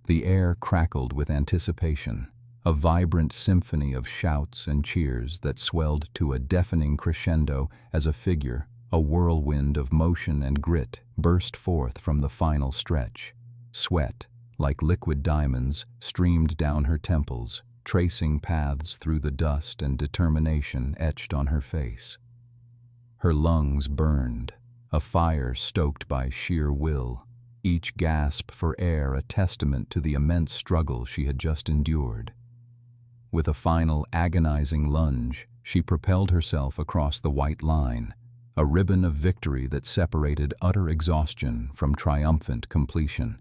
The air crackled with anticipation, a vibrant symphony of shouts and cheers that swelled to a deafening crescendo as a figure, a whirlwind of motion and grit, burst forth from the final stretch. Sweat, like liquid diamonds, streamed down her temples, tracing paths through the dust and determination etched on her face. Her lungs burned, a fire stoked by sheer will, each gasp for air a testament to the immense struggle she had just endured. With a final agonizing lunge, she propelled herself across the white line, a ribbon of victory that separated utter exhaustion from triumphant completion.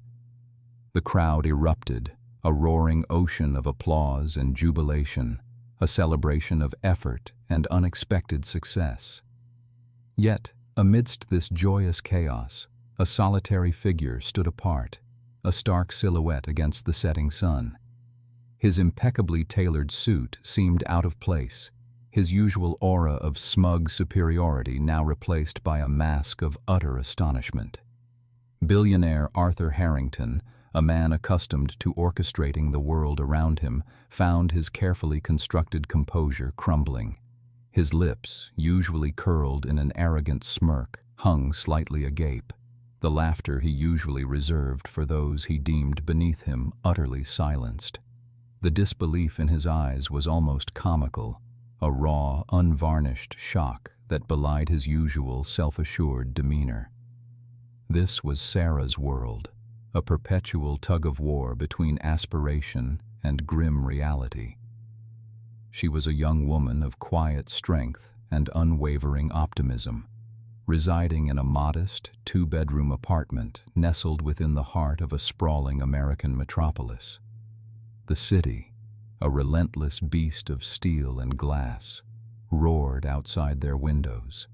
The crowd erupted, a roaring ocean of applause and jubilation, a celebration of effort and unexpected success. Yet, amidst this joyous chaos, a solitary figure stood apart, a stark silhouette against the setting sun. His impeccably tailored suit seemed out of place, his usual aura of smug superiority now replaced by a mask of utter astonishment. Billionaire Arthur Harrington, a man accustomed to orchestrating the world around him, found his carefully constructed composure crumbling. His lips, usually curled in an arrogant smirk, hung slightly agape, the laughter he usually reserved for those he deemed beneath him utterly silenced. The disbelief in his eyes was almost comical, a raw, unvarnished shock that belied his usual self-assured demeanor. This was Sarah's world, a perpetual tug-of-war between aspiration and grim reality. She was a young woman of quiet strength and unwavering optimism, residing in a modest, two-bedroom apartment nestled within the heart of a sprawling American metropolis. The city, a relentless beast of steel and glass, roared outside their windows,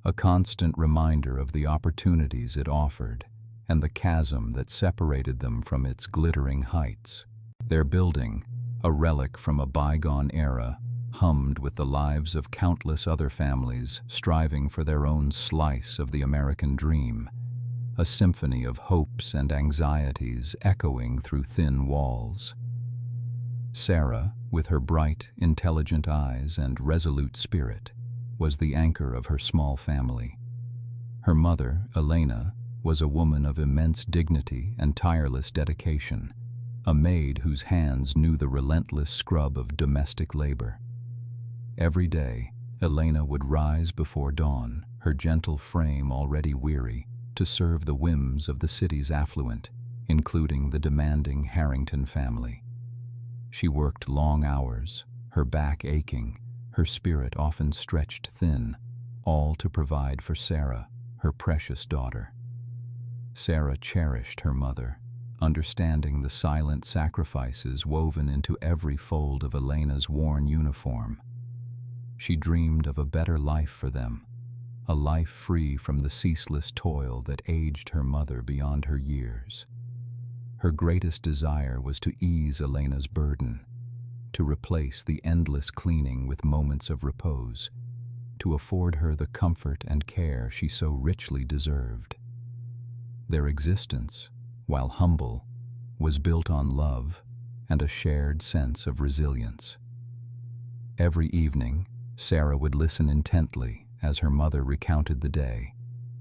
a constant reminder of the opportunities it offered and the chasm that separated them from its glittering heights. Their building, a relic from a bygone era, hummed with the lives of countless other families striving for their own slice of the American dream, a symphony of hopes and anxieties echoing through thin walls. Sarah, with her bright, intelligent eyes and resolute spirit, was the anchor of her small family. Her mother, Elena, was a woman of immense dignity and tireless dedication, a maid whose hands knew the relentless scrub of domestic labor. Every day, Elena would rise before dawn, her gentle frame already weary, to serve the whims of the city's affluent, including the demanding Harrington family. She worked long hours, her back aching, her spirit often stretched thin, all to provide for Sarah, her precious daughter. Sarah cherished her mother, understanding the silent sacrifices woven into every fold of Elena's worn uniform. She dreamed of a better life for them, a life free from the ceaseless toil that aged her mother beyond her years. Her greatest desire was to ease Elena's burden, to replace the endless cleaning with moments of repose, to afford her the comfort and care she so richly deserved. Their existence, while humble, was built on love and a shared sense of resilience. Every evening, Sarah would listen intently as her mother recounted the day,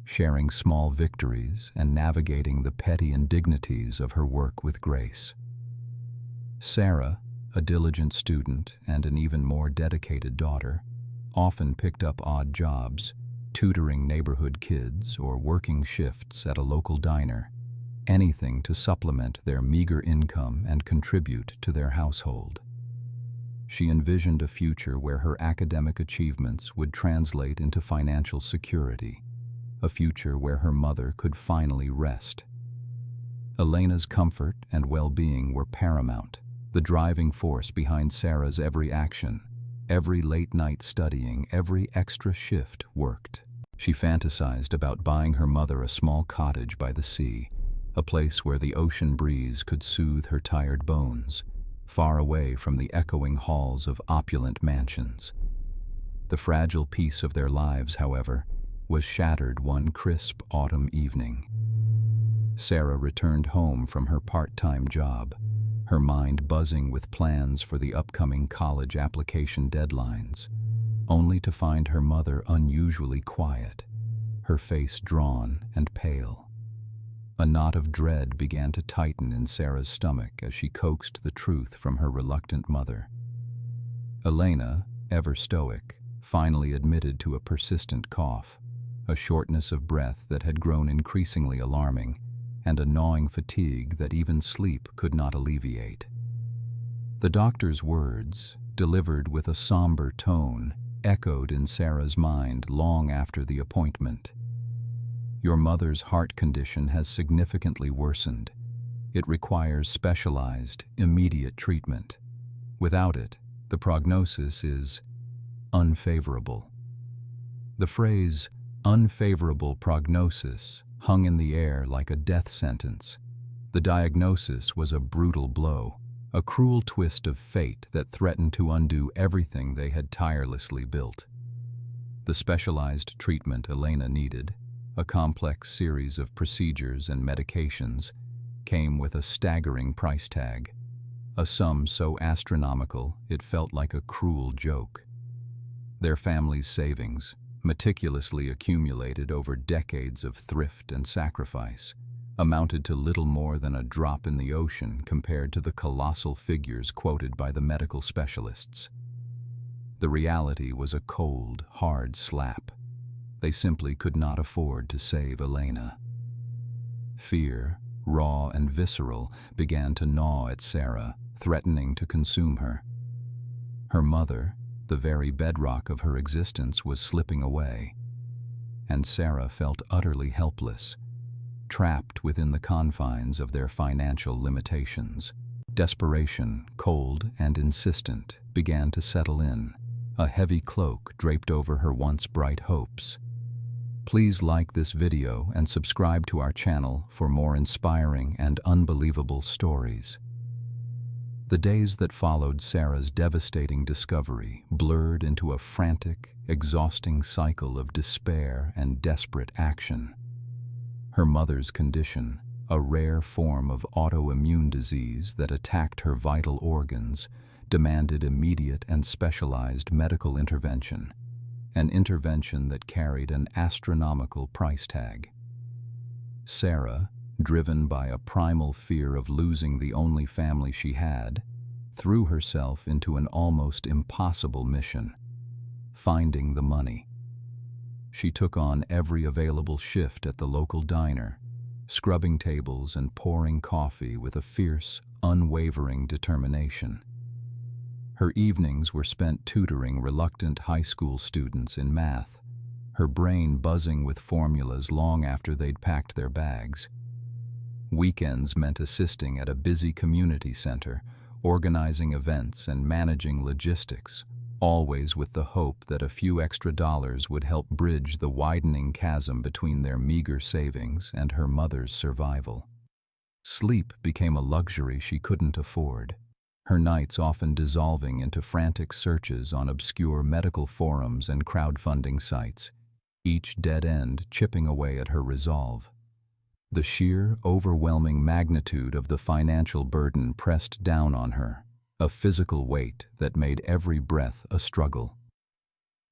sharing small victories and navigating the petty indignities of her work with grace. Sarah, a diligent student and an even more dedicated daughter, often picked up odd jobs, tutoring neighborhood kids or working shifts at a local diner, anything to supplement their meager income and contribute to their household. She envisioned a future where her academic achievements would translate into financial security, a future where her mother could finally rest. Elena's comfort and well-being were paramount, the driving force behind Sarah's every action. Every late night studying, every extra shift worked. She fantasized about buying her mother a small cottage by the sea, a place where the ocean breeze could soothe her tired bones, far away from the echoing halls of opulent mansions. The fragile peace of their lives, however, was shattered one crisp autumn evening. Sarah returned home from her part-time job, her mind buzzing with plans for the upcoming college application deadlines, only to find her mother unusually quiet, her face drawn and pale. A knot of dread began to tighten in Sarah's stomach as she coaxed the truth from her reluctant mother. Elena, ever stoic, finally admitted to a persistent cough, a shortness of breath that had grown increasingly alarming, and a gnawing fatigue that even sleep could not alleviate. The doctor's words, delivered with a somber tone, echoed in Sarah's mind long after the appointment. Your mother's heart condition has significantly worsened. It requires specialized, immediate treatment. Without it, the prognosis is unfavorable. The phrase, unfavorable prognosis, hung in the air like a death sentence. The diagnosis was a brutal blow, a cruel twist of fate that threatened to undo everything they had tirelessly built. The specialized treatment Elena needed, a complex series of procedures and medications, came with a staggering price tag, a sum so astronomical it felt like a cruel joke. Their family's savings, meticulously accumulated over decades of thrift and sacrifice, amounted to little more than a drop in the ocean compared to the colossal figures quoted by the medical specialists. The reality was a cold, hard slap. They simply could not afford to save Elena. Fear, raw and visceral, began to gnaw at Sarah, threatening to consume her. Her mother, the very bedrock of her existence, was slipping away, and Sarah felt utterly helpless, trapped within the confines of their financial limitations. Desperation, cold and insistent, began to settle in, a heavy cloak draped over her once bright hopes. Please like this video and subscribe to our channel for more inspiring and unbelievable stories. The days that followed Sarah's devastating discovery blurred into a frantic, exhausting cycle of despair and desperate action. Her mother's condition, a rare form of autoimmune disease that attacked her vital organs, demanded immediate and specialized medical intervention, an intervention that carried an astronomical price tag. Sarah, driven by a primal fear of losing the only family she had, threw herself into an almost impossible mission: finding the money. She took on every available shift at the local diner, scrubbing tables and pouring coffee with a fierce, unwavering determination. Her evenings were spent tutoring reluctant high school students in math, her brain buzzing with formulas long after they'd packed their bags. Weekends meant assisting at a busy community center, organizing events and managing logistics, always with the hope that a few extra dollars would help bridge the widening chasm between their meager savings and her mother's survival. Sleep became a luxury she couldn't afford, her nights often dissolving into frantic searches on obscure medical forums and crowdfunding sites, each dead end chipping away at her resolve. The sheer, overwhelming magnitude of the financial burden pressed down on her, a physical weight that made every breath a struggle.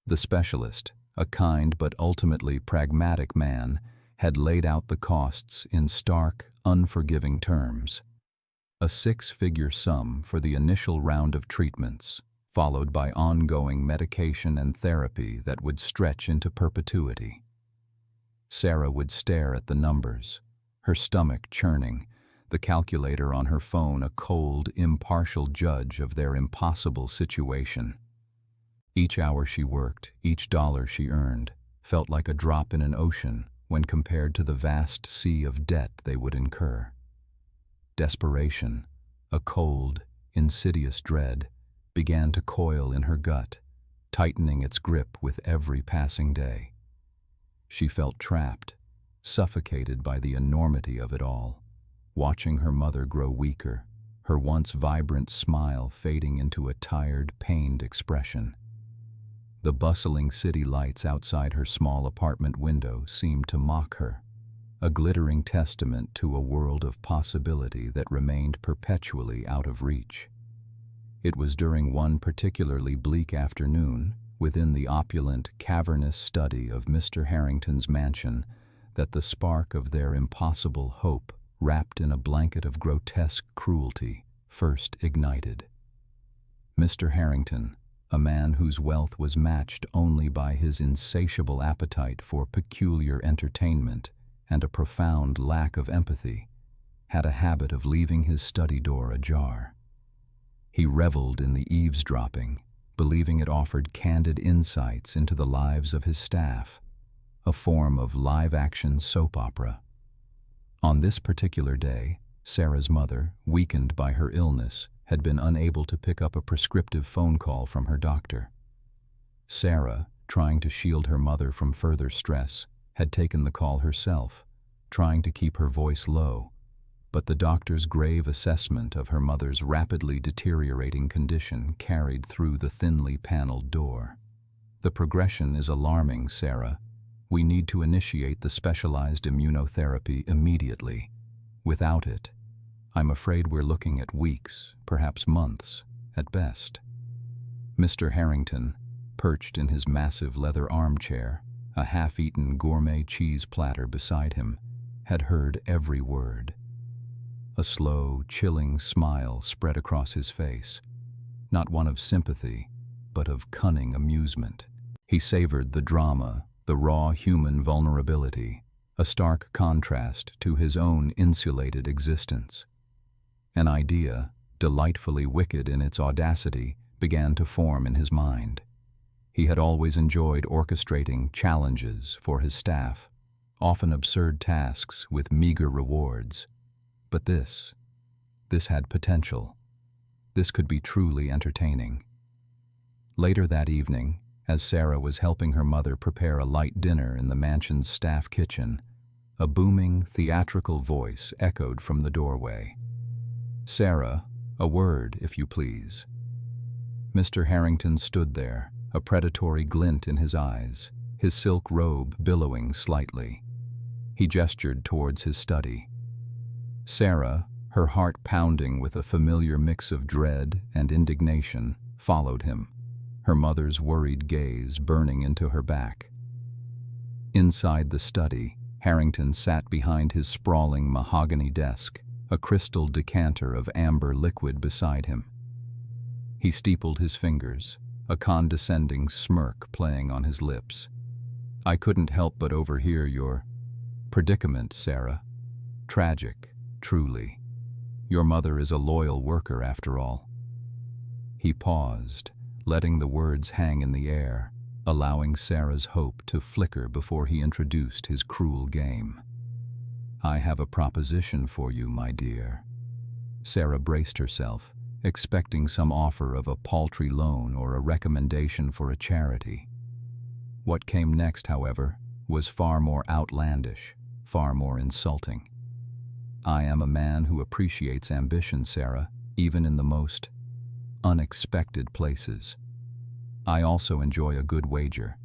The specialist, a kind but ultimately pragmatic man, had laid out the costs in stark, unforgiving terms. A six-figure sum for the initial round of treatments, followed by ongoing medication and therapy that would stretch into perpetuity. Sarah would stare at the numbers, her stomach churning, the calculator on her phone a cold, impartial judge of their impossible situation. Each hour she worked, each dollar she earned, felt like a drop in an ocean when compared to the vast sea of debt they would incur. Desperation, a cold, insidious dread, began to coil in her gut, tightening its grip with every passing day. She felt trapped, suffocated by the enormity of it all, watching her mother grow weaker, her once vibrant smile fading into a tired, pained expression. The bustling city lights outside her small apartment window seemed to mock her, a glittering testament to a world of possibility that remained perpetually out of reach. It was during one particularly bleak afternoon, within the opulent, cavernous study of Mr. Harrington's mansion, that the spark of their impossible hope, wrapped in a blanket of grotesque cruelty, first ignited. Mr. Harrington, a man whose wealth was matched only by his insatiable appetite for peculiar entertainment and a profound lack of empathy, had a habit of leaving his study door ajar. He reveled in the eavesdropping, believing it offered candid insights into the lives of his staff, a form of live-action soap opera. On this particular day, Sarah's mother, weakened by her illness, had been unable to pick up a prescriptive phone call from her doctor. Sarah, trying to shield her mother from further stress, had taken the call herself, trying to keep her voice low, but the doctor's grave assessment of her mother's rapidly deteriorating condition carried through the thinly paneled door. "The progression is alarming, Sarah. We need to initiate the specialized immunotherapy immediately. Without it, I'm afraid we're looking at weeks, perhaps months, at best." Mr. Harrington, perched in his massive leather armchair, a half-eaten gourmet cheese platter beside him, had heard every word. A slow, chilling smile spread across his face, not one of sympathy, but of cunning amusement. He savored the drama, the raw human vulnerability, a stark contrast to his own insulated existence. An idea, delightfully wicked in its audacity, began to form in his mind. He had always enjoyed orchestrating challenges for his staff, often absurd tasks with meager rewards. But this had potential. This could be truly entertaining. Later that evening, as Sarah was helping her mother prepare a light dinner in the mansion's staff kitchen, a booming, theatrical voice echoed from the doorway. "Sarah, a word, if you please." Mr. Harrington stood there, a predatory glint in his eyes, his silk robe billowing slightly. He gestured towards his study. Sarah, her heart pounding with a familiar mix of dread and indignation, followed him, her mother's worried gaze burning into her back. Inside the study, Harrington sat behind his sprawling mahogany desk, a crystal decanter of amber liquid beside him. He steepled his fingers, a condescending smirk playing on his lips. "I couldn't help but overhear your predicament, Sarah. Tragic. Truly. Your mother is a loyal worker, after all." He paused, letting the words hang in the air, allowing Sarah's hope to flicker before he introduced his cruel game. "I have a proposition for you, my dear." Sarah braced herself, expecting some offer of a paltry loan or a recommendation for a charity. What came next, however, was far more outlandish, far more insulting. "I am a man who appreciates ambition, Sarah, even in the most unexpected places. I also enjoy a good wager.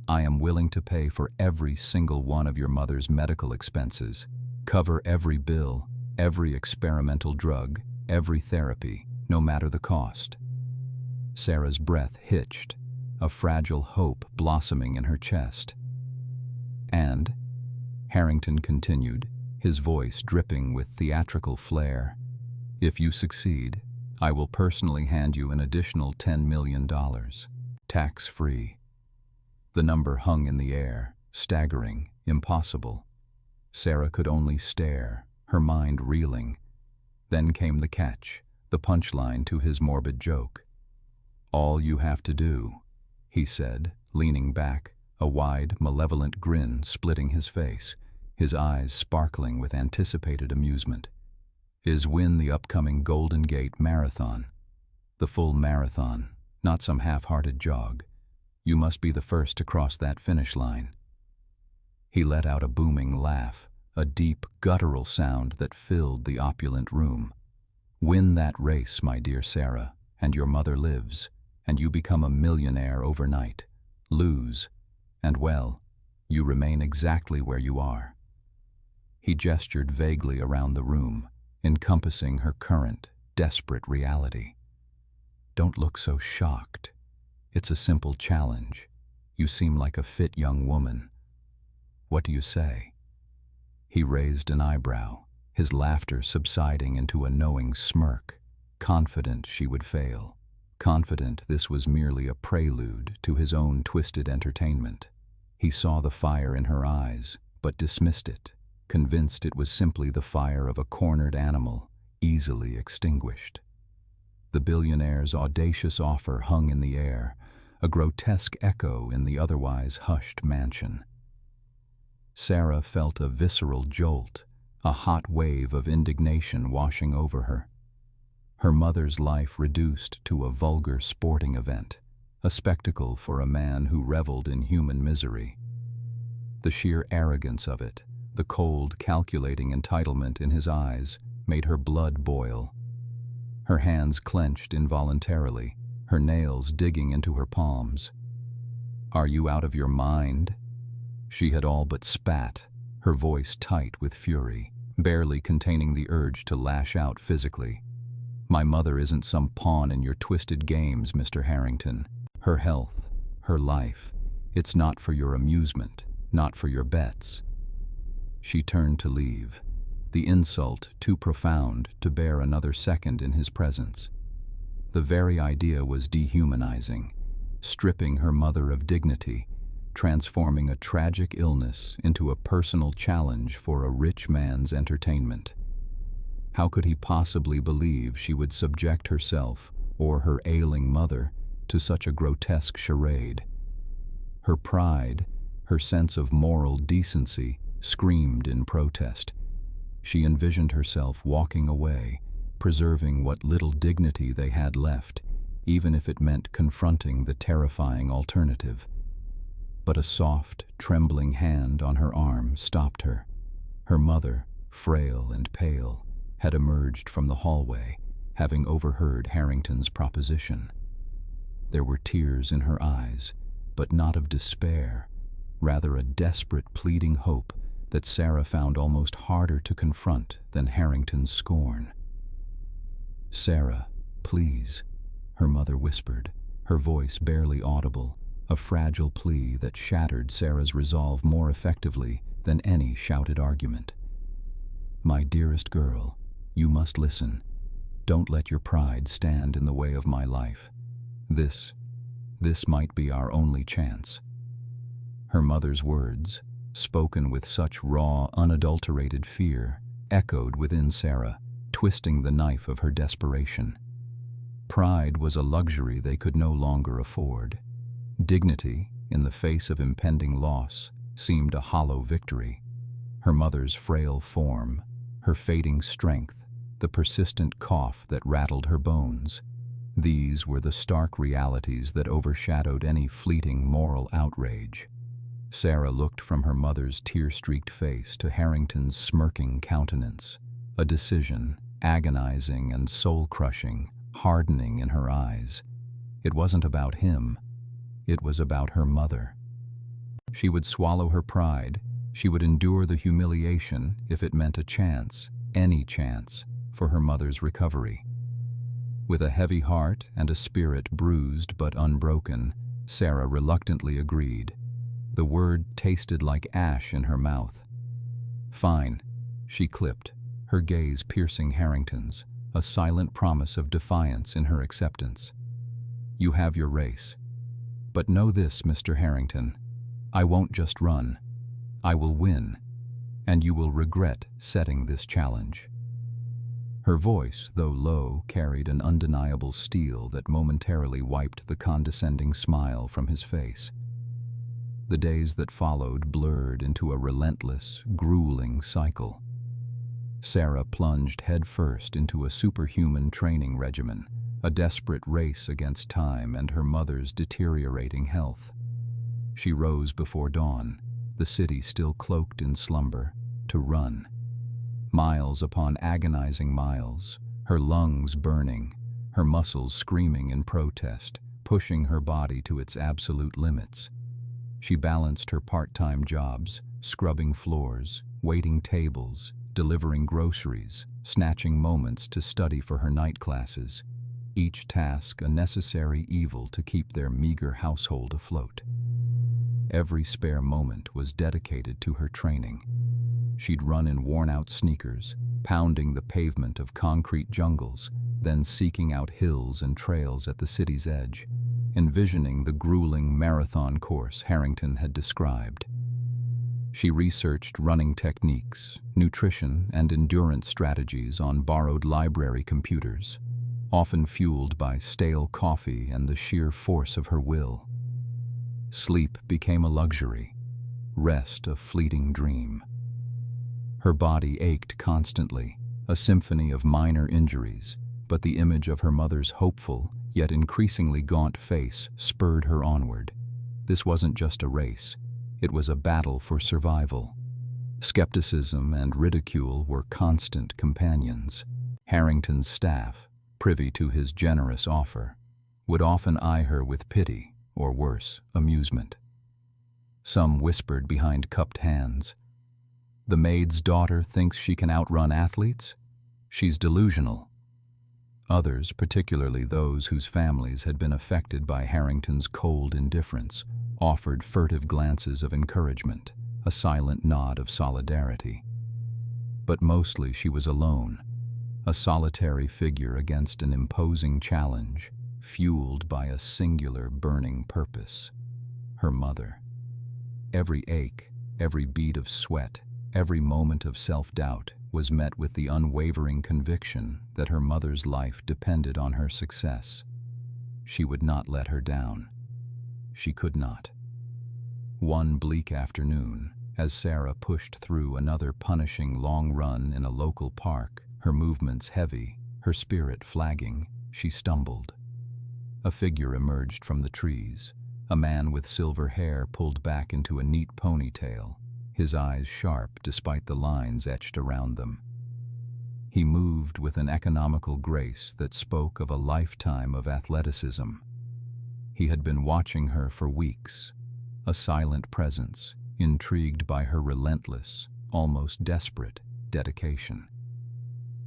I am willing to pay for every single one of your mother's medical expenses, cover every bill, every experimental drug, every therapy, no matter the cost." Sarah's breath hitched, a fragile hope blossoming in her chest. "And," Harrington continued, his voice dripping with theatrical flair, "if you succeed, I will personally hand you an additional $10 million, tax-free." The number hung in the air, staggering, impossible. Sarah could only stare, her mind reeling. Then came the catch, the punchline to his morbid joke. "All you have to do," he said, leaning back, a wide, malevolent grin splitting his face, his eyes sparkling with anticipated amusement, "is win the upcoming Golden Gate Marathon. The full marathon, not some half-hearted jog. You must be the first to cross that finish line." He let out a booming laugh, a deep, guttural sound that filled the opulent room. "Win that race, my dear Sarah, and your mother lives, and you become a millionaire overnight. Lose, and well, you remain exactly where you are." He gestured vaguely around the room, encompassing her current, desperate reality. Don't look so shocked. It's a simple challenge. You seem like a fit young woman. What do you say? He raised an eyebrow, his laughter subsiding into a knowing smirk, confident she would fail, confident this was merely a prelude to his own twisted entertainment. He saw the fire in her eyes, but dismissed it, convinced it was simply the fire of a cornered animal, easily extinguished. The billionaire's audacious offer hung in the air, a grotesque echo in the otherwise hushed mansion. Sarah felt a visceral jolt, a hot wave of indignation washing over her. Her mother's life reduced to a vulgar sporting event, a spectacle for a man who reveled in human misery. The sheer arrogance of it, the cold, calculating entitlement in his eyes, made her blood boil. Her hands clenched involuntarily, her nails digging into her palms. "Are you out of your mind?" She had all but spat, her voice tight with fury, barely containing the urge to lash out physically. "My mother isn't some pawn in your twisted games, Mr. Harrington. Her health, her life, it's not for your amusement, not for your bets." She turned to leave, the insult too profound to bear another second in his presence. The very idea was dehumanizing, stripping her mother of dignity, transforming a tragic illness into a personal challenge for a rich man's entertainment. How could he possibly believe she would subject herself or her ailing mother to such a grotesque charade? Her pride, her sense of moral decency, screamed in protest. She envisioned herself walking away, preserving what little dignity they had left, even if it meant confronting the terrifying alternative. But a soft, trembling hand on her arm stopped her. Her mother, frail and pale, had emerged from the hallway, having overheard Harrington's proposition. There were tears in her eyes, but not of despair, rather a desperate, pleading hope that Sarah found almost harder to confront than Harrington's scorn. "Sarah, please," her mother whispered, her voice barely audible, a fragile plea that shattered Sarah's resolve more effectively than any shouted argument. "My dearest girl, you must listen. Don't let your pride stand in the way of my life. This might be our only chance." Her mother's words, spoken with such raw, unadulterated fear, echoed within Sarah, twisting the knife of her desperation. Pride was a luxury they could no longer afford. Dignity, in the face of impending loss, seemed a hollow victory. Her mother's frail form, her fading strength, the persistent cough that rattled her bones, these were the stark realities that overshadowed any fleeting moral outrage. Sarah looked from her mother's tear-streaked face to Harrington's smirking countenance, a decision, agonizing and soul-crushing, hardening in her eyes. It wasn't about him. It was about her mother. She would swallow her pride. She would endure the humiliation if it meant a chance, any chance, for her mother's recovery. With a heavy heart and a spirit bruised but unbroken, Sarah reluctantly agreed. The word tasted like ash in her mouth. "Fine," she clipped, her gaze piercing Harrington's, a silent promise of defiance in her acceptance. "You have your race. But know this, Mr. Harrington, I won't just run. I will win, and you will regret setting this challenge." Her voice, though low, carried an undeniable steel that momentarily wiped the condescending smile from his face. The days that followed blurred into a relentless, grueling cycle. Sarah plunged headfirst into a superhuman training regimen, a desperate race against time and her mother's deteriorating health. She rose before dawn, the city still cloaked in slumber, to run. Miles upon agonizing miles, her lungs burning, her muscles screaming in protest, pushing her body to its absolute limits. She balanced her part-time jobs, scrubbing floors, waiting tables, delivering groceries, snatching moments to study for her night classes, each task a necessary evil to keep their meager household afloat. Every spare moment was dedicated to her training. She'd run in worn-out sneakers, pounding the pavement of concrete jungles, then seeking out hills and trails at the city's edge, envisioning the grueling marathon course Harrington had described. She researched running techniques, nutrition, and endurance strategies on borrowed library computers, often fueled by stale coffee and the sheer force of her will. Sleep became a luxury, rest a fleeting dream. Her body ached constantly, a symphony of minor injuries, but the image of her mother's hopeful, yet increasingly gaunt face spurred her onward. This wasn't just a race, it was a battle for survival. Skepticism and ridicule were constant companions. Harrington's staff, privy to his generous offer, would often eye her with pity, or worse, amusement. Some whispered behind cupped hands, "The maid's daughter thinks she can outrun athletes? She's delusional." Others, particularly those whose families had been affected by Harrington's cold indifference, offered furtive glances of encouragement, a silent nod of solidarity. But mostly she was alone, a solitary figure against an imposing challenge, fueled by a singular burning purpose: her mother. Every ache, every bead of sweat, every moment of self-doubt was met with the unwavering conviction that her mother's life depended on her success. She would not let her down. She could not. One bleak afternoon, as Sarah pushed through another punishing long run in a local park, her movements heavy, her spirit flagging, she stumbled. A figure emerged from the trees, a man with silver hair pulled back into a neat ponytail, his eyes sharp despite the lines etched around them. He moved with an economical grace that spoke of a lifetime of athleticism. He had been watching her for weeks, a silent presence, intrigued by her relentless, almost desperate, dedication.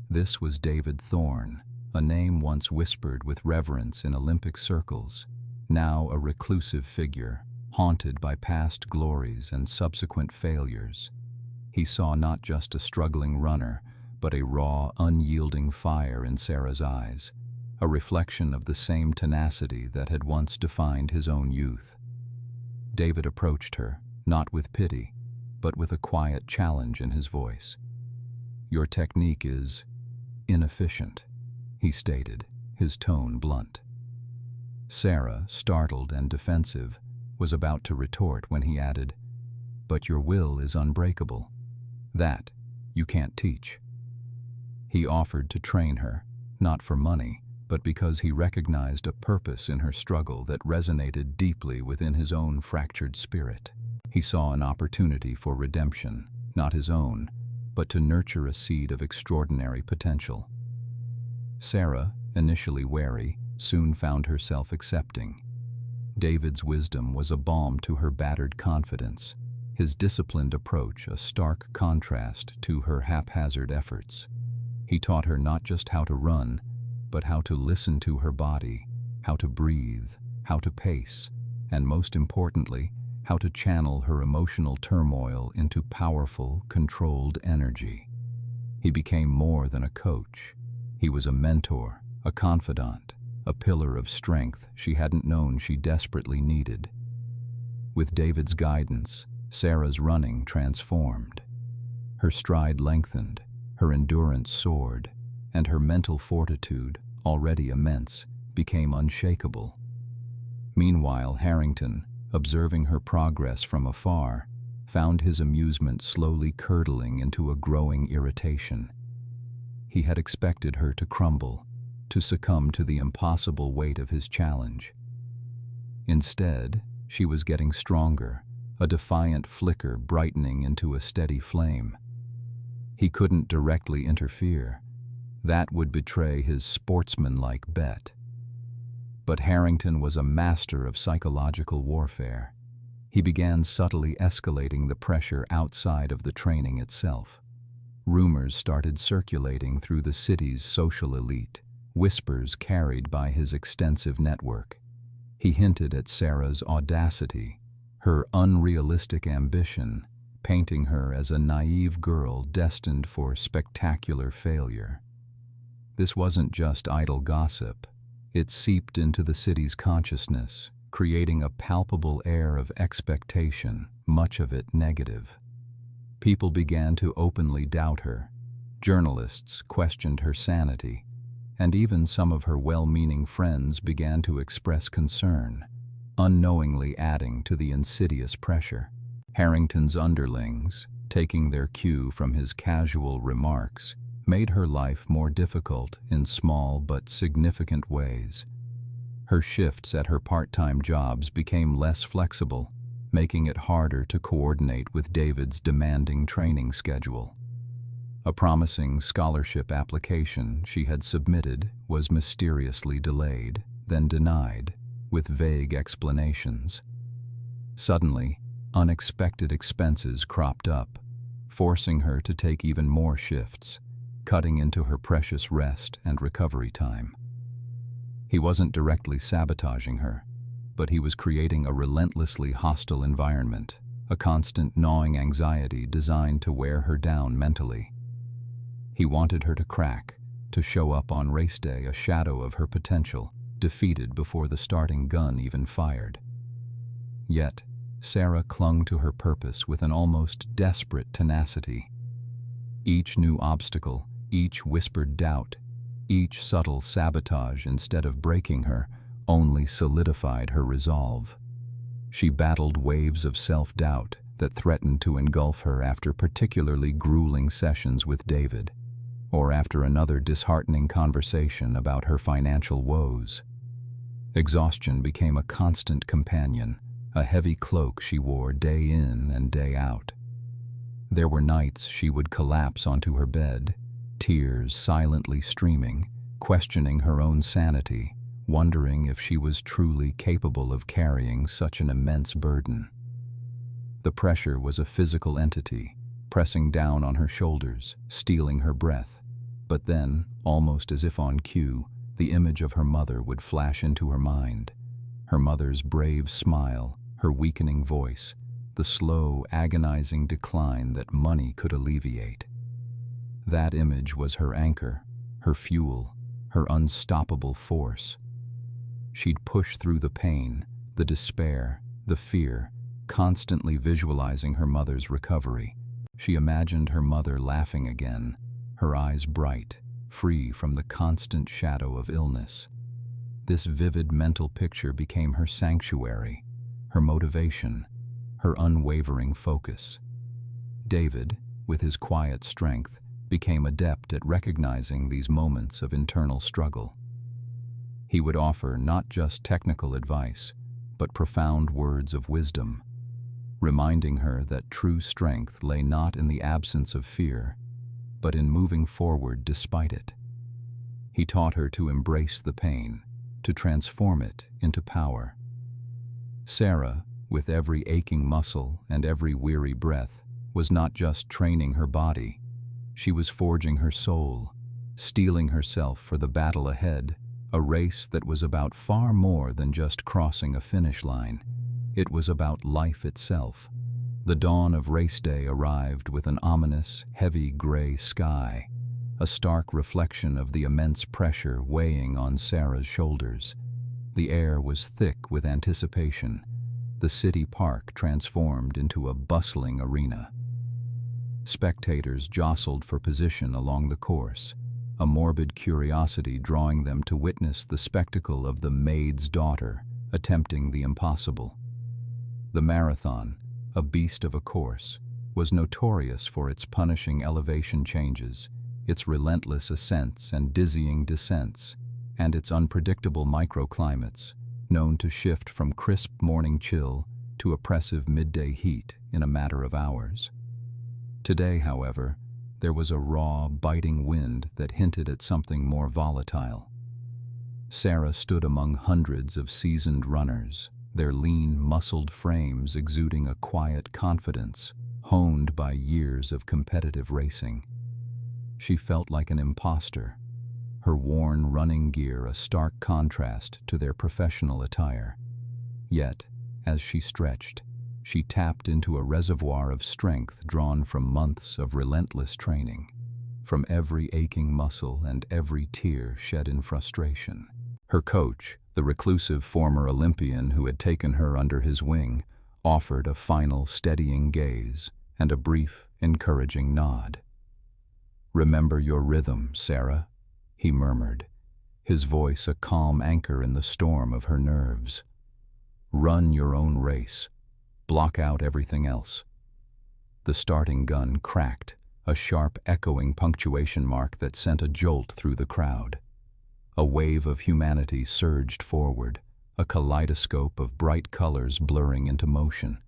This was David Thorne, a name once whispered with reverence in Olympic circles, now a reclusive figure, haunted by past glories and subsequent failures. He saw not just a struggling runner, but a raw, unyielding fire in Sarah's eyes, a reflection of the same tenacity that had once defined his own youth. David approached her, not with pity, but with a quiet challenge in his voice. "Your technique is inefficient," he stated, his tone blunt. Sarah, startled and defensive, was about to retort when he added, "But your will is unbreakable. That you can't teach." He offered to train her, not for money, but because he recognized a purpose in her struggle that resonated deeply within his own fractured spirit. He saw an opportunity for redemption, not his own, but to nurture a seed of extraordinary potential. Sarah, initially wary, soon found herself accepting. David's wisdom was a balm to her battered confidence, his disciplined approach a stark contrast to her haphazard efforts. He taught her not just how to run, but how to listen to her body, how to breathe, how to pace, and most importantly, how to channel her emotional turmoil into powerful, controlled energy. He became more than a coach. He was a mentor, a confidant, a pillar of strength she hadn't known she desperately needed. With David's guidance, Sarah's running transformed. Her stride lengthened, her endurance soared, and her mental fortitude, already immense, became unshakable. Meanwhile, Harrington, observing her progress from afar, found his amusement slowly curdling into a growing irritation. He had expected her to crumble, to succumb to the impossible weight of his challenge. Instead, she was getting stronger, a defiant flicker brightening into a steady flame. He couldn't directly interfere. That would betray his sportsmanlike bet. But Harrington was a master of psychological warfare. He began subtly escalating the pressure outside of the training itself. Rumors started circulating through the city's social elite, whispers carried by his extensive network. He hinted at Sarah's audacity, her unrealistic ambition, painting her as a naive girl destined for spectacular failure. This wasn't just idle gossip. It seeped into the city's consciousness, creating a palpable air of expectation, much of it negative. People began to openly doubt her. Journalists questioned her sanity, and even some of her well-meaning friends began to express concern, unknowingly adding to the insidious pressure. Harrington's underlings, taking their cue from his casual remarks, made her life more difficult in small but significant ways. Her shifts at her part-time jobs became less flexible, making it harder to coordinate with David's demanding training schedule. A promising scholarship application she had submitted was mysteriously delayed, then denied, with vague explanations. Suddenly, unexpected expenses cropped up, forcing her to take even more shifts, cutting into her precious rest and recovery time. He wasn't directly sabotaging her, but he was creating a relentlessly hostile environment, a constant gnawing anxiety designed to wear her down mentally. He wanted her to crack, to show up on race day a shadow of her potential, defeated before the starting gun even fired. Yet, Sarah clung to her purpose with an almost desperate tenacity. Each new obstacle, each whispered doubt, each subtle sabotage, instead of breaking her, only solidified her resolve. She battled waves of self-doubt that threatened to engulf her after particularly grueling sessions with David, or after another disheartening conversation about her financial woes. Exhaustion became a constant companion, a heavy cloak she wore day in and day out. There were nights she would collapse onto her bed, tears silently streaming, questioning her own sanity, wondering if she was truly capable of carrying such an immense burden. The pressure was a physical entity, pressing down on her shoulders, stealing her breath. But then, almost as if on cue, the image of her mother would flash into her mind. Her mother's brave smile, her weakening voice, the slow, agonizing decline that money could alleviate. That image was her anchor, her fuel, her unstoppable force. She'd push through the pain, the despair, the fear, constantly visualizing her mother's recovery. She imagined her mother laughing again, her eyes bright, free from the constant shadow of illness. This vivid mental picture became her sanctuary, her motivation, her unwavering focus. David, with his quiet strength, became adept at recognizing these moments of internal struggle. He would offer not just technical advice, but profound words of wisdom, reminding her that true strength lay not in the absence of fear, but in moving forward despite it. He taught her to embrace the pain, to transform it into power. Sarah, with every aching muscle and every weary breath, was not just training her body. She was forging her soul, steeling herself for the battle ahead, a race that was about far more than just crossing a finish line. It was about life itself. The dawn of race day arrived with an ominous, heavy gray sky, a stark reflection of the immense pressure weighing on Sarah's shoulders. The air was thick with anticipation, the city park transformed into a bustling arena. Spectators jostled for position along the course, a morbid curiosity drawing them to witness the spectacle of the Maid's daughter attempting the impossible. The marathon, a beast of a course, was notorious for its punishing elevation changes, its relentless ascents and dizzying descents, and its unpredictable microclimates, known to shift from crisp morning chill to oppressive midday heat in a matter of hours. Today, however, there was a raw, biting wind that hinted at something more volatile. Sarah stood among hundreds of seasoned runners, their lean, muscled frames exuding a quiet confidence honed by years of competitive racing. She felt like an imposter, her worn running gear a stark contrast to their professional attire. Yet, as she stretched, she tapped into a reservoir of strength drawn from months of relentless training, from every aching muscle and every tear shed in frustration. Her coach, the reclusive former Olympian who had taken her under his wing, offered a final steadying gaze and a brief, encouraging nod. "Remember your rhythm, Sarah," he murmured, his voice a calm anchor in the storm of her nerves. "Run your own race. Block out everything else." The starting gun cracked, a sharp, echoing punctuation mark that sent a jolt through the crowd. A wave of humanity surged forward, a kaleidoscope of bright colors blurring into motion.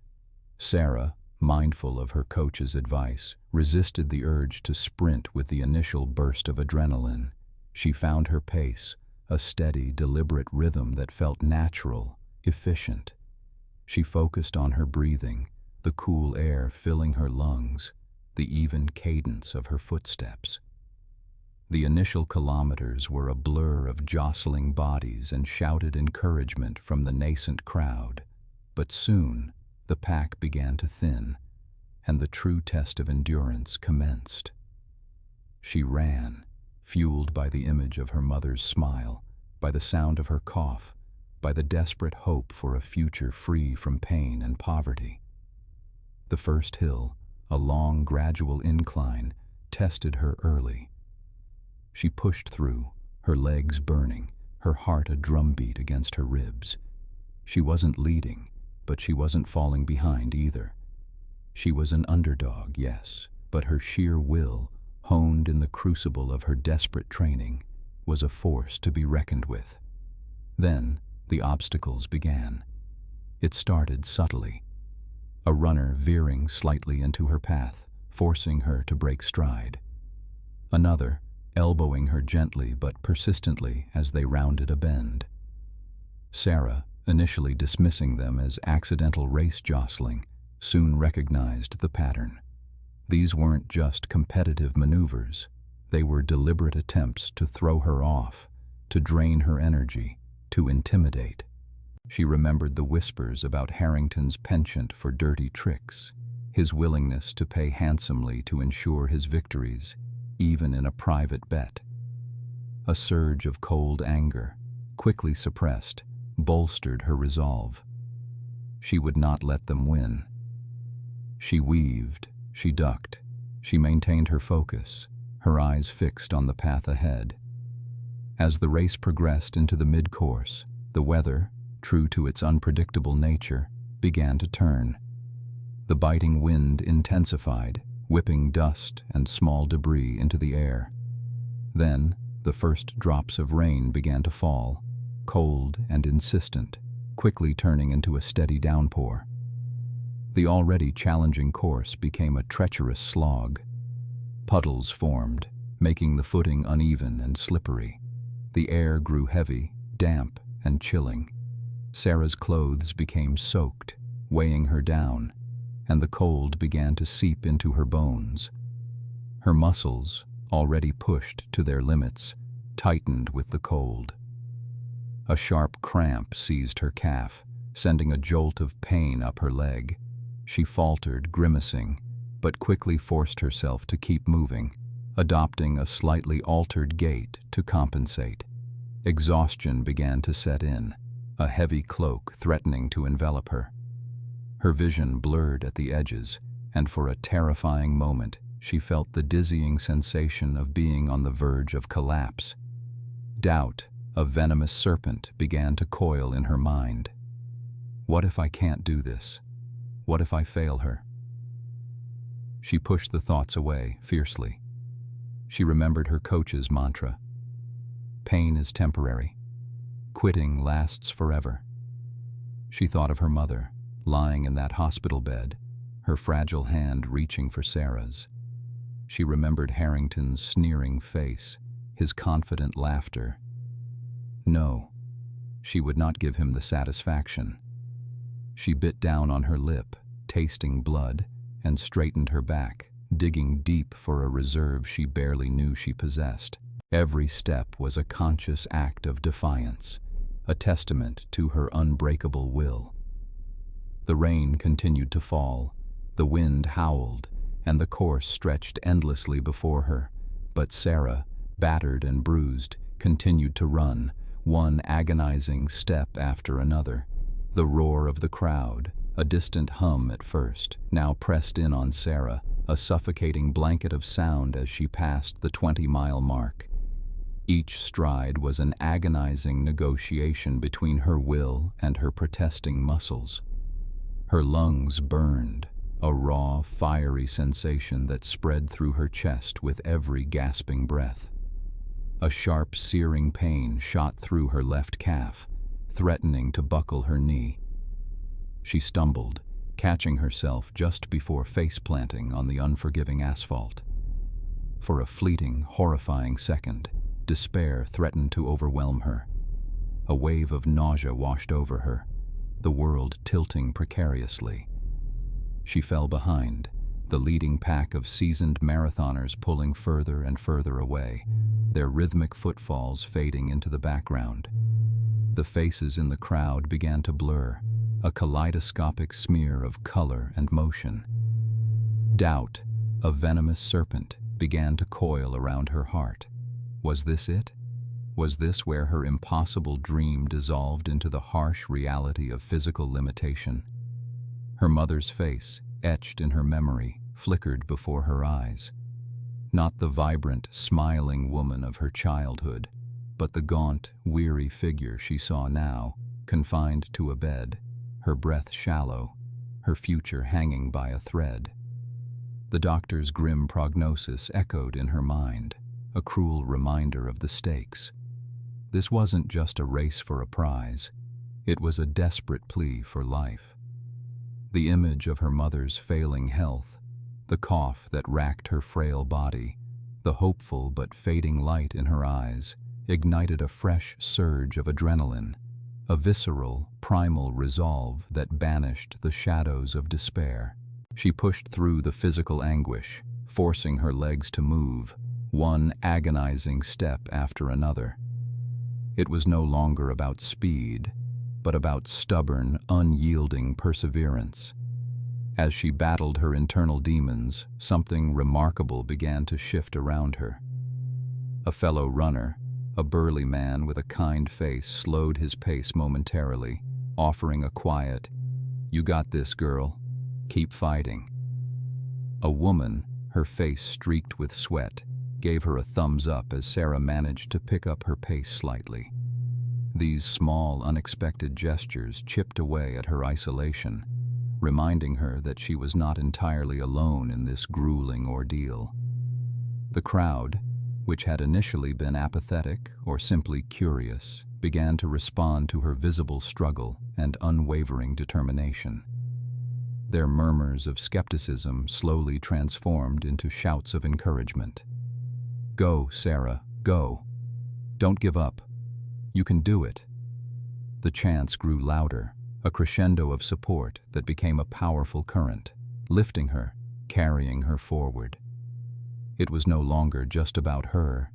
Sarah, mindful of her coach's advice, resisted the urge to sprint with the initial burst of adrenaline. She found her pace, a steady, deliberate rhythm that felt natural, efficient. She focused on her breathing, the cool air filling her lungs, the even cadence of her footsteps. The initial kilometers were a blur of jostling bodies and shouted encouragement from the nascent crowd, but soon the pack began to thin, and the true test of endurance commenced. She ran, fueled by the image of her mother's smile, by the sound of her cough, by the desperate hope for a future free from pain and poverty. The first hill, a long, gradual incline, tested her early. She pushed through, her legs burning, her heart a drumbeat against her ribs. She wasn't leading, but she wasn't falling behind either. She was an underdog, yes, but her sheer will, honed in the crucible of her desperate training, was a force to be reckoned with. Then the obstacles began. It started subtly. A runner veering slightly into her path, forcing her to break stride. Another, elbowing her gently but persistently as they rounded a bend. Sarah, initially dismissing them as accidental race jostling, soon recognized the pattern. These weren't just competitive maneuvers. They were deliberate attempts to throw her off, to drain her energy, to intimidate. She remembered the whispers about Harrington's penchant for dirty tricks, his willingness to pay handsomely to ensure his victories, even in a private bet. A surge of cold anger, quickly suppressed, bolstered her resolve. She would not let them win. She weaved, she ducked, she maintained her focus, her eyes fixed on the path ahead. As the race progressed into the mid-course, the weather, true to its unpredictable nature, began to turn. The biting wind intensified, whipping dust and small debris into the air. Then, the first drops of rain began to fall, cold and insistent, quickly turning into a steady downpour. The already challenging course became a treacherous slog. Puddles formed, making the footing uneven and slippery. The air grew heavy, damp, and chilling. Sarah's clothes became soaked, weighing her down, and the cold began to seep into her bones. Her muscles, already pushed to their limits, tightened with the cold. A sharp cramp seized her calf, sending a jolt of pain up her leg. She faltered, grimacing, but quickly forced herself to keep moving, adopting a slightly altered gait to compensate. Exhaustion began to set in, a heavy cloak threatening to envelop her. Her vision blurred at the edges, and for a terrifying moment, she felt the dizzying sensation of being on the verge of collapse. Doubt, a venomous serpent, began to coil in her mind. What if I can't do this? What if I fail her? She pushed the thoughts away, fiercely. She remembered her coach's mantra. Pain is temporary. Quitting lasts forever. She thought of her mother, lying in that hospital bed, her fragile hand reaching for Sarah's. She remembered Harrington's sneering face, his confident laughter. No, she would not give him the satisfaction. She bit down on her lip, tasting blood, and straightened her back, digging deep for a reserve she barely knew she possessed. Every step was a conscious act of defiance, a testament to her unbreakable will. The rain continued to fall, the wind howled, and the course stretched endlessly before her. But Sarah, battered and bruised, continued to run, one agonizing step after another. The roar of the crowd, a distant hum at first, now pressed in on Sarah, a suffocating blanket of sound as she passed the 20-mile mark. Each stride was an agonizing negotiation between her will and her protesting muscles. Her lungs burned, a raw, fiery sensation that spread through her chest with every gasping breath. A sharp, searing pain shot through her left calf, threatening to buckle her knee. She stumbled, catching herself just before face-planting on the unforgiving asphalt. For a fleeting, horrifying second, despair threatened to overwhelm her. A wave of nausea washed over her, the world tilting precariously. She fell behind, the leading pack of seasoned marathoners pulling further and further away, their rhythmic footfalls fading into the background. The faces in the crowd began to blur, a kaleidoscopic smear of color and motion. Doubt, a venomous serpent, began to coil around her heart. Was this it? Was this where her impossible dream dissolved into the harsh reality of physical limitation? Her mother's face, etched in her memory, flickered before her eyes. Not the vibrant, smiling woman of her childhood, but the gaunt, weary figure she saw now, confined to a bed, her breath shallow, her future hanging by a thread. The doctor's grim prognosis echoed in her mind, a cruel reminder of the stakes. This wasn't just a race for a prize, it was a desperate plea for life. The image of her mother's failing health, the cough that racked her frail body, the hopeful but fading light in her eyes, ignited a fresh surge of adrenaline, a visceral, primal resolve that banished the shadows of despair. She pushed through the physical anguish, forcing her legs to move, one agonizing step after another. It was no longer about speed, but about stubborn, unyielding perseverance. As she battled her internal demons, something remarkable began to shift around her. A fellow runner, a burly man with a kind face, slowed his pace momentarily, offering a quiet, "You got this, girl. Keep fighting." A woman, her face streaked with sweat, gave her a thumbs up as Sarah managed to pick up her pace slightly. These small, unexpected gestures chipped away at her isolation, reminding her that she was not entirely alone in this grueling ordeal. The crowd, which had initially been apathetic or simply curious, began to respond to her visible struggle and unwavering determination. Their murmurs of skepticism slowly transformed into shouts of encouragement. "Go, Sarah, go. Don't give up. You can do it." The chants grew louder, a crescendo of support that became a powerful current, lifting her, carrying her forward. It was no longer just about her.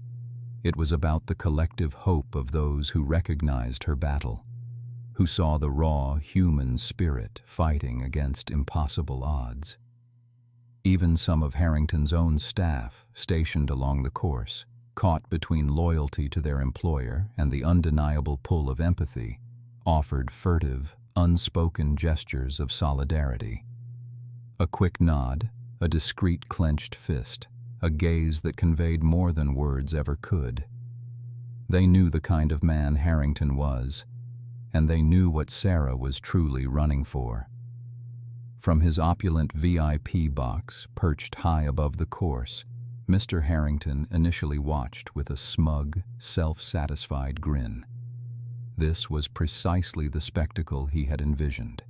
It was about the collective hope of those who recognized her battle, who saw the raw human spirit fighting against impossible odds. Even some of Harrington's own staff, stationed along the course, caught between loyalty to their employer and the undeniable pull of empathy, offered furtive, unspoken gestures of solidarity. A quick nod, a discreet clenched fist, a gaze that conveyed more than words ever could. They knew the kind of man Harrington was, and they knew what Sarah was truly running for. From his opulent VIP box perched high above the course, Mr. Harrington initially watched with a smug, self-satisfied grin. This was precisely the spectacle he had envisioned.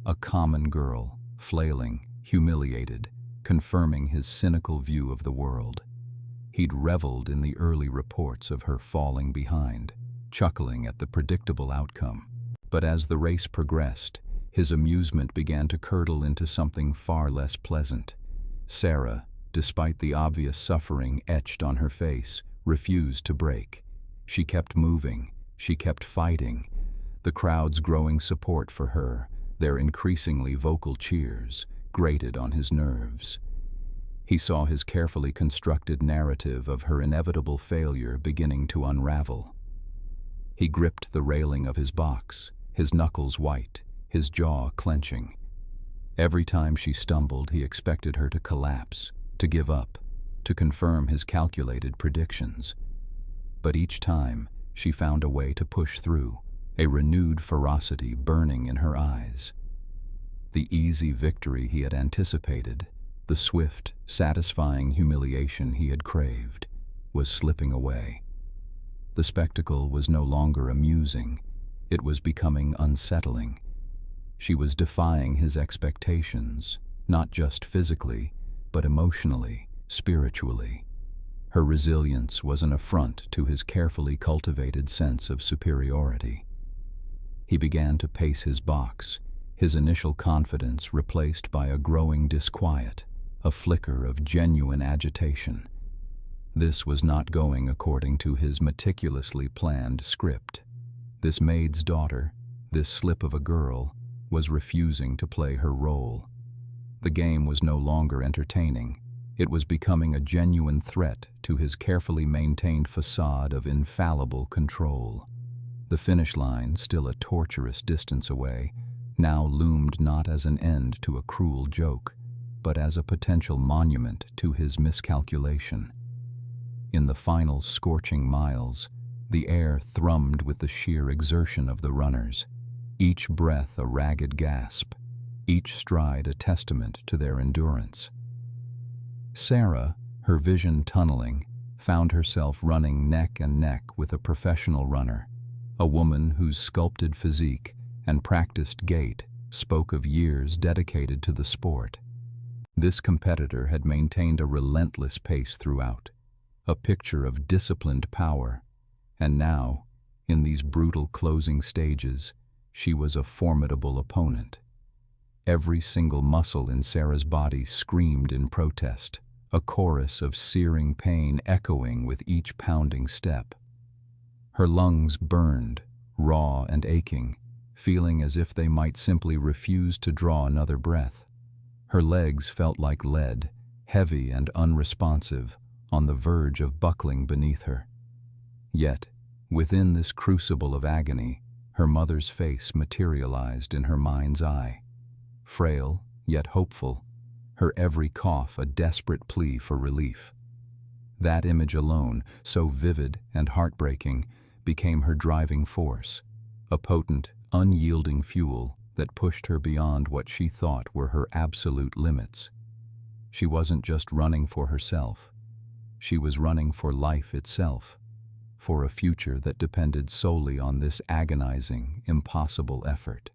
A common girl, flailing, humiliated, confirming his cynical view of the world. He'd reveled in the early reports of her falling behind, chuckling at the predictable outcome. But as the race progressed, his amusement began to curdle into something far less pleasant. Sarah, despite the obvious suffering etched on her face, refused to break. She kept moving, she kept fighting. The crowd's growing support for her, their increasingly vocal cheers, grated on his nerves. He saw his carefully constructed narrative of her inevitable failure beginning to unravel. He gripped the railing of his box, his knuckles white, his jaw clenching. Every time she stumbled, he expected her to collapse, to give up, to confirm his calculated predictions. But each time, she found a way to push through, a renewed ferocity burning in her eyes. The easy victory he had anticipated, the swift, satisfying humiliation he had craved, was slipping away. The spectacle was no longer amusing, it was becoming unsettling. She was defying his expectations, not just physically, but emotionally, spiritually. Her resilience was an affront to his carefully cultivated sense of superiority. He began to pace his box, his initial confidence replaced by a growing disquiet, a flicker of genuine agitation. This was not going according to his meticulously planned script. This maid's daughter, this slip of a girl, was refusing to play her role. The game was no longer entertaining. It was becoming a genuine threat to his carefully maintained facade of infallible control. The finish line, still a torturous distance away, now loomed not as an end to a cruel joke, but as a potential monument to his miscalculation. In the final scorching miles, the air thrummed with the sheer exertion of the runners, each breath a ragged gasp, each stride a testament to their endurance. Sarah, her vision tunneling, found herself running neck and neck with a professional runner, a woman whose sculpted physique and practiced gait spoke of years dedicated to the sport. This competitor had maintained a relentless pace throughout, a picture of disciplined power, and now, in these brutal closing stages, she was a formidable opponent. Every single muscle in Sarah's body screamed in protest, a chorus of searing pain echoing with each pounding step. Her lungs burned, raw and aching, feeling as if they might simply refuse to draw another breath. Her legs felt like lead, heavy and unresponsive, on the verge of buckling beneath her. Yet, within this crucible of agony, her mother's face materialized in her mind's eye. Frail, yet hopeful, her every cough a desperate plea for relief. That image alone, so vivid and heartbreaking, became her driving force, a potent, unyielding fuel that pushed her beyond what she thought were her absolute limits. She wasn't just running for herself. She was running for life itself, for a future that depended solely on this agonizing, impossible effort.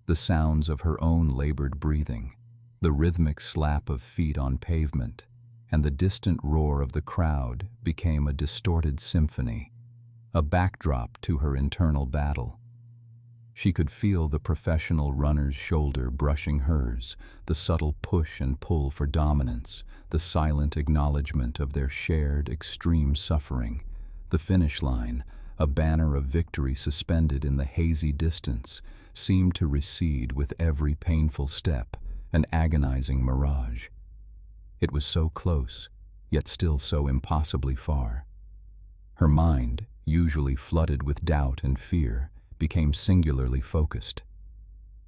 The sounds of her own labored breathing, the rhythmic slap of feet on pavement, and the distant roar of the crowd became a distorted symphony, a backdrop to her internal battle. She could feel the professional runner's shoulder brushing hers, the subtle push and pull for dominance, the silent acknowledgement of their shared extreme suffering. The finish line, a banner of victory suspended in the hazy distance, seemed to recede with every painful step, an agonizing mirage. It was so close, yet still so impossibly far. Her mind, usually flooded with doubt and fear, became singularly focused.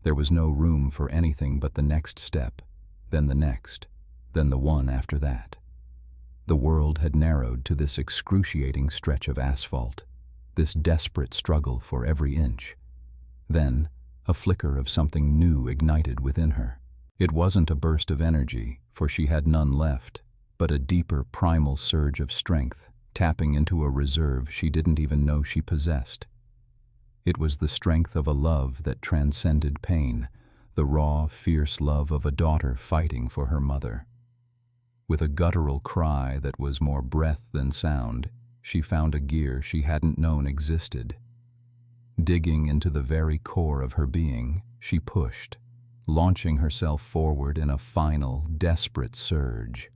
There was no room for anything but the next step, then the next, then the one after that. The world had narrowed to this excruciating stretch of asphalt, this desperate struggle for every inch. Then, a flicker of something new ignited within her. It wasn't a burst of energy, for she had none left, but a deeper primal surge of strength, tapping into a reserve she didn't even know she possessed. It was the strength of a love that transcended pain, the raw, fierce love of a daughter fighting for her mother. With a guttural cry that was more breath than sound, she found a gear she hadn't known existed. Digging into the very core of her being, She pushed, launching herself forward in a final, desperate surge.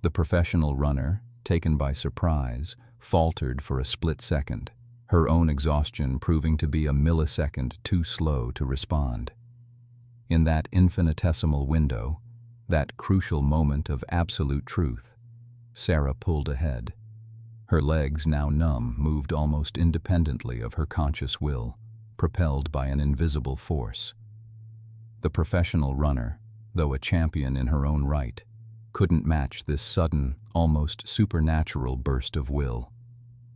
The professional runner, taken by surprise, faltered for a split second, her own exhaustion proving to be a millisecond too slow to respond. In that infinitesimal window, that crucial moment of absolute truth, Sarah pulled ahead. Her legs, now numb, moved almost independently of her conscious will, propelled by an invisible force. The professional runner, though a champion in her own right, couldn't match this sudden, almost supernatural burst of will.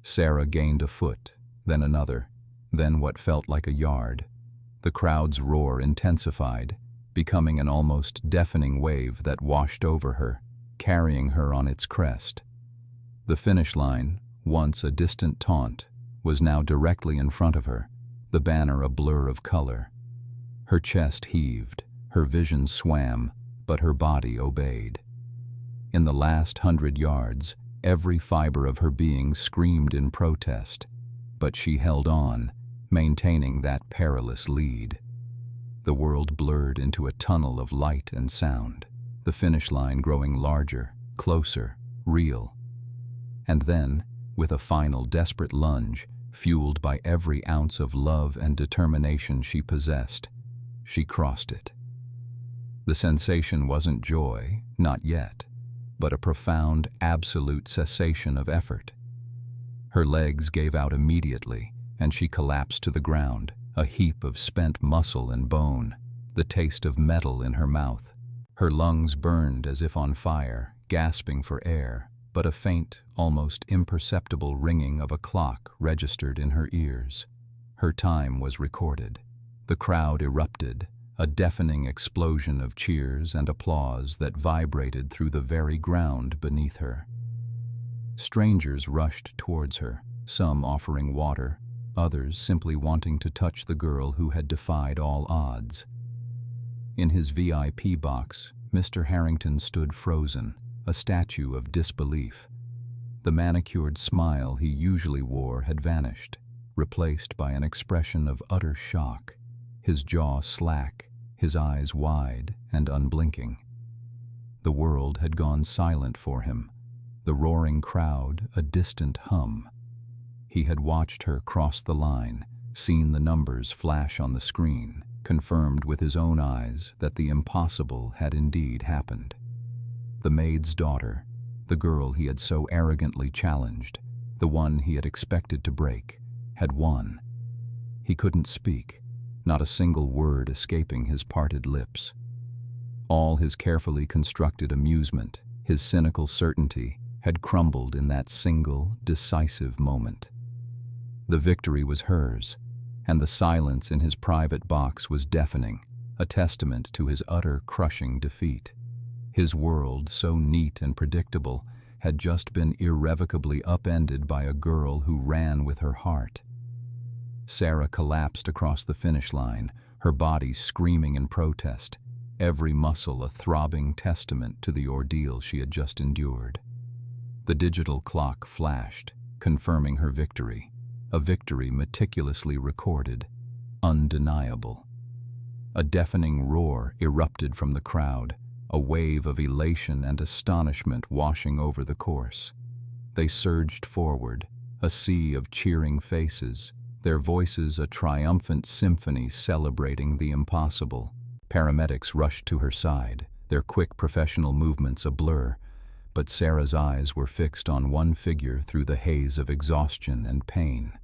Sarah gained a foot, then another, then what felt like a yard. The crowd's roar intensified, becoming an almost deafening wave that washed over her, carrying her on its crest. The finish line, once a distant taunt, was now directly in front of her, the banner a blur of color. Her chest heaved, her vision swam, but her body obeyed. In the last 100 yards, every fiber of her being screamed in protest, but she held on, maintaining that perilous lead. The world blurred into a tunnel of light and sound, the finish line growing larger, closer, real. And then, with a final desperate lunge, fueled by every ounce of love and determination she possessed, she crossed it. The sensation wasn't joy, not yet, but a profound, absolute cessation of effort. Her legs gave out immediately, and she collapsed to the ground, a heap of spent muscle and bone, the taste of metal in her mouth. Her lungs burned as if on fire, gasping for air, but a faint, almost imperceptible ringing of a clock registered in her ears. Her time was recorded. The crowd erupted, a deafening explosion of cheers and applause that vibrated through the very ground beneath her. Strangers rushed towards her, some offering water, others simply wanting to touch the girl who had defied all odds. In his VIP box, Mr. Harrington stood frozen, a statue of disbelief. The manicured smile he usually wore had vanished, replaced by an expression of utter shock, his jaw slack, his eyes wide and unblinking. The world had gone silent for him, the roaring crowd a distant hum. He had watched her cross the line, seen the numbers flash on the screen, confirmed with his own eyes that the impossible had indeed happened. The maid's daughter, the girl he had so arrogantly challenged, the one he had expected to break, had won. He couldn't speak, not a single word escaping his parted lips. All his carefully constructed amusement, his cynical certainty, had crumbled in that single, decisive moment. The victory was hers, and the silence in his private box was deafening, a testament to his utter, crushing defeat. His world, so neat and predictable, had just been irrevocably upended by a girl who ran with her heart. Sarah collapsed across the finish line, her body screaming in protest, every muscle a throbbing testament to the ordeal she had just endured. The digital clock flashed, confirming her victory, a victory meticulously recorded, undeniable. A deafening roar erupted from the crowd, a wave of elation and astonishment washing over the course. They surged forward, a sea of cheering faces, their voices a triumphant symphony celebrating the impossible. Paramedics rushed to her side, their quick professional movements a blur, but Sarah's eyes were fixed on one figure through the haze of exhaustion and pain.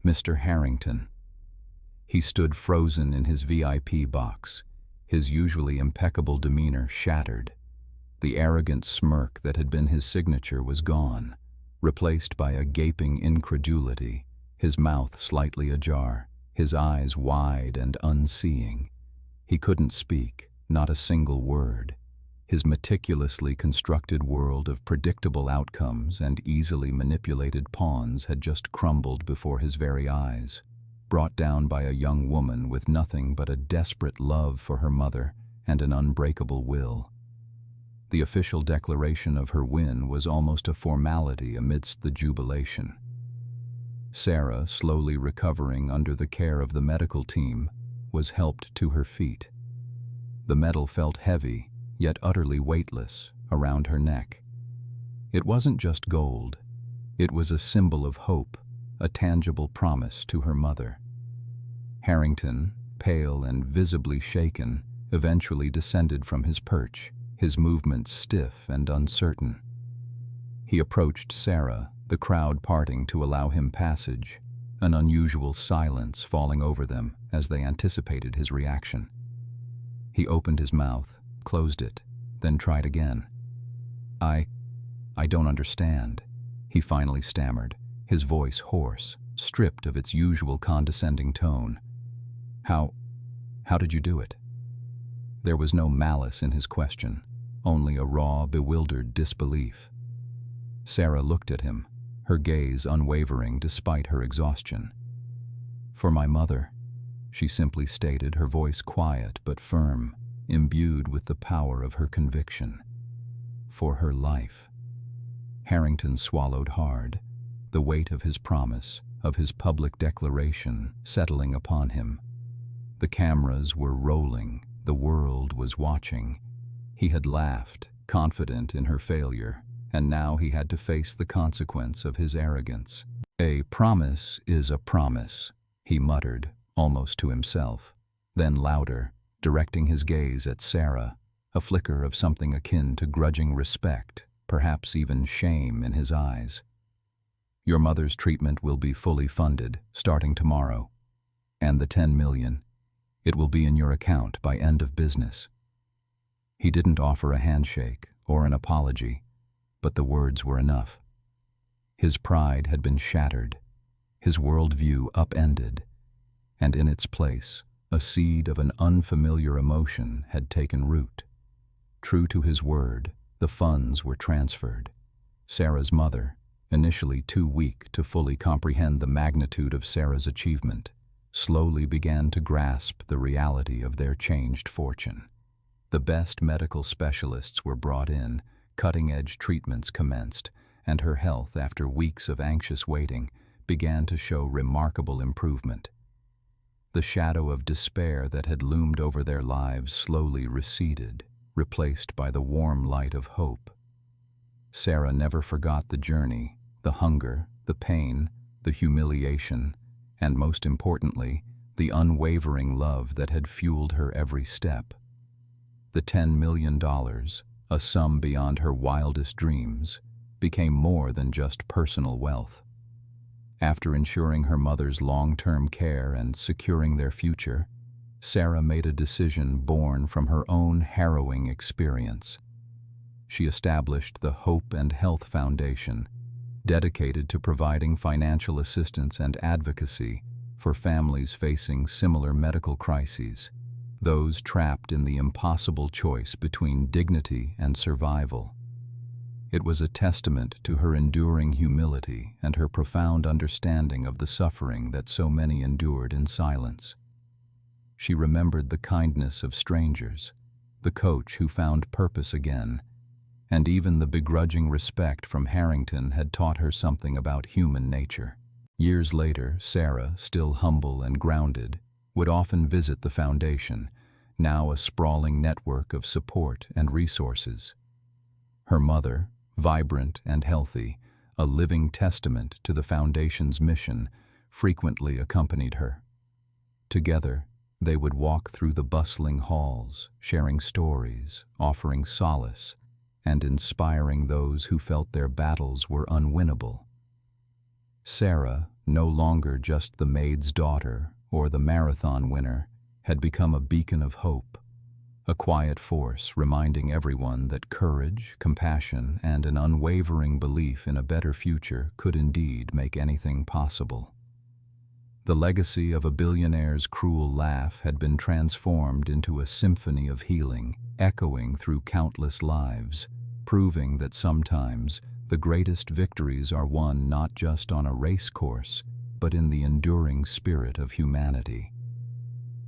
Mr. Harrington. He stood frozen in his VIP box, his usually impeccable demeanor shattered. The arrogant smirk that had been his signature was gone, replaced by a gaping incredulity, his mouth slightly ajar, his eyes wide and unseeing. He couldn't speak, not a single word. His meticulously constructed world of predictable outcomes and easily manipulated pawns had just crumbled before his very eyes, brought down by a young woman with nothing but a desperate love for her mother and an unbreakable will. The official declaration of her win was almost a formality amidst the jubilation. Sarah, slowly recovering under the care of the medical team, was helped to her feet. The metal felt heavy, yet utterly weightless, around her neck. It wasn't just gold. It was a symbol of hope, a tangible promise to her mother. Harrington, pale and visibly shaken, eventually descended from his perch, his movements stiff and uncertain. He approached Sarah, the crowd parting to allow him passage, an unusual silence falling over them as they anticipated his reaction. He opened his mouth, closed it, then tried again. I don't understand," he finally stammered, his voice hoarse, stripped of its usual condescending tone. How did you do it?" There was no malice in his question, only a raw, bewildered disbelief. Sarah looked at him, her gaze unwavering despite her exhaustion. "For my mother," she simply stated, her voice quiet but firm, imbued with the power of her conviction. "For her life." Harrington swallowed hard, the weight of his promise, of his public declaration, settling upon him. The cameras were rolling, the world was watching. He had laughed, confident in her failure, and now he had to face the consequence of his arrogance. "A promise is a promise," he muttered, almost to himself. Then louder, directing his gaze at Sarah, a flicker of something akin to grudging respect, perhaps even shame in his eyes. "Your mother's treatment will be fully funded, starting tomorrow. And the 10 million, it will be in your account by end of business." He didn't offer a handshake or an apology, but the words were enough. His pride had been shattered, his worldview upended, and in its place, a seed of an unfamiliar emotion had taken root. True to his word, the funds were transferred. Sarah's mother, initially too weak to fully comprehend the magnitude of Sarah's achievement, slowly began to grasp the reality of their changed fortune. The best medical specialists were brought in, cutting-edge treatments commenced, and her health, after weeks of anxious waiting, began to show remarkable improvement. The shadow of despair that had loomed over their lives slowly receded, replaced by the warm light of hope. Sarah never forgot the journey, the hunger, the pain, the humiliation, and most importantly, the unwavering love that had fueled her every step. The $10 million, a sum beyond her wildest dreams, became more than just personal wealth. After ensuring her mother's long-term care and securing their future, Sarah made a decision born from her own harrowing experience. She established the Hope and Health Foundation, dedicated to providing financial assistance and advocacy for families facing similar medical crises, those trapped in the impossible choice between dignity and survival. It was a testament to her enduring humility and her profound understanding of the suffering that so many endured in silence. She remembered the kindness of strangers, the coach who found purpose again, and even the begrudging respect from Harrington had taught her something about human nature. Years later, Sarah, still humble and grounded, would often visit the foundation, now a sprawling network of support and resources. Her mother, vibrant and healthy, a living testament to the foundation's mission, frequently accompanied her. Together, they would walk through the bustling halls, sharing stories, offering solace, and inspiring those who felt their battles were unwinnable. Sarah, no longer just the maid's daughter or the marathon winner, had become a beacon of hope, a quiet force reminding everyone that courage, compassion, and an unwavering belief in a better future could indeed make anything possible. The legacy of a billionaire's cruel laugh had been transformed into a symphony of healing, echoing through countless lives, proving that sometimes the greatest victories are won not just on a race course, but in the enduring spirit of humanity.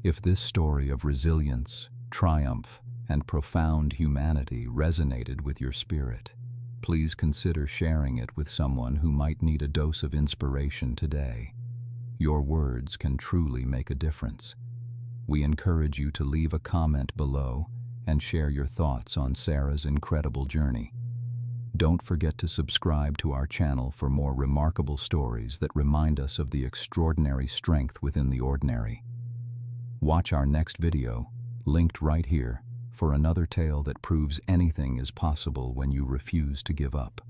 If this story of resilience, triumph, and profound humanity resonated with your spirit, please consider sharing it with someone who might need a dose of inspiration today. Your words can truly make a difference. We encourage you to leave a comment below and share your thoughts on Sarah's incredible journey. Don't forget to subscribe to our channel for more remarkable stories that remind us of the extraordinary strength within the ordinary. Watch our next video, linked right here, for another tale that proves anything is possible when you refuse to give up.